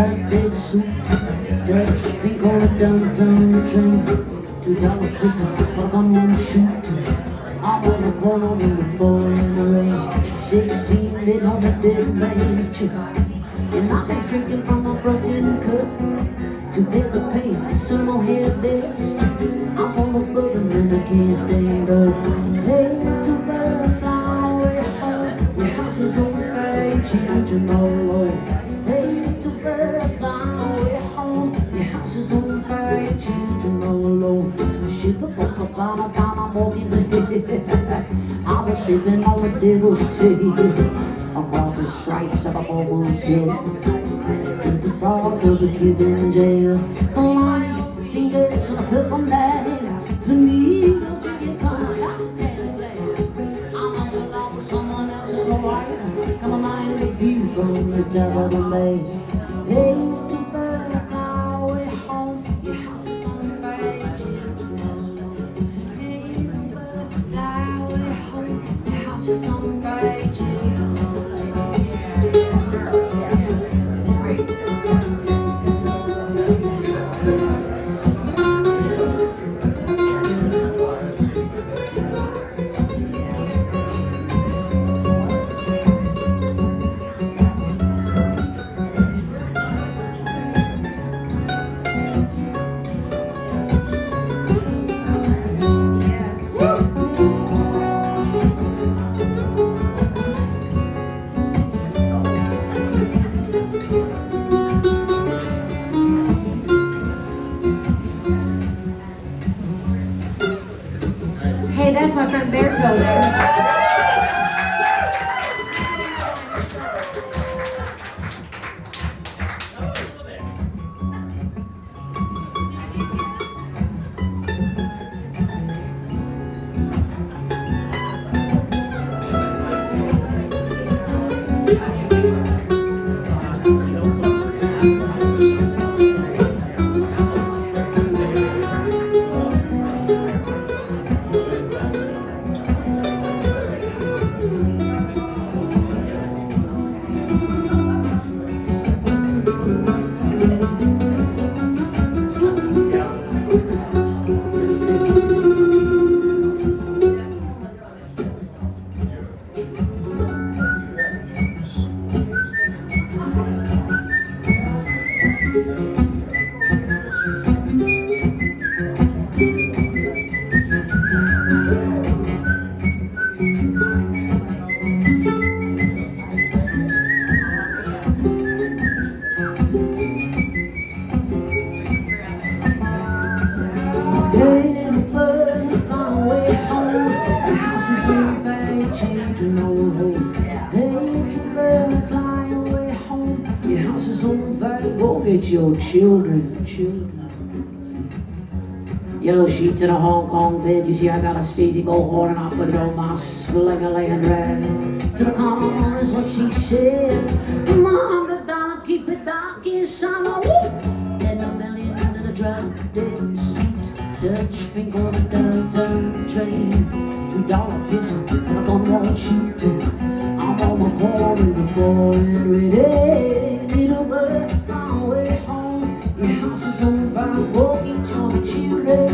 tight big suit, Dutch pink on a downtown train, $2 pistol, but gun won't shoot. I'm on the corner looking for in the rain, 16 lit on the dead man's chest, and I've been drinking from a broken cup till there's a pain, some more head dust. I'm on the bourbon and I can't stand up. Hey, little bird, fly away home. Your house is on fire, children all alone. Hey, little bird, fly away home. Your house is on fire, children all alone. Shit, the book about my mortgage ahead. I was sleeping on the devil's tail, across the stripes of a woman's head, to the bars of the Cuban jail. Lonely fingers on a purple night, for me, I'm drinking from a cocktail glass. I'm on the lawn with someone else's wife. Come on, mind the view from the top of the mast. Hey, little bird, fly away home. Your house is on fire, children all alone. Hey, little bird, fly away home. Your house is on fire, children all alone. Hey, that's my friend Beartoe there. Children all home. Hey, little bird, fly away home. Your house is on fire. Go get your children, children. Yellow sheets in a Hong Kong bed. You see, I got a Stacey go hard and I put it on my slugger laying drag. To the corner is what she said. Mom, the dollar, keep it dark inside. And a million in a drop dead seat. Dutch pink on the downtown train, $2 pistol, and a gun won't shoot. I'm on my corner before and ready. Little bird, fly away home. Your house is on fire, go get your children.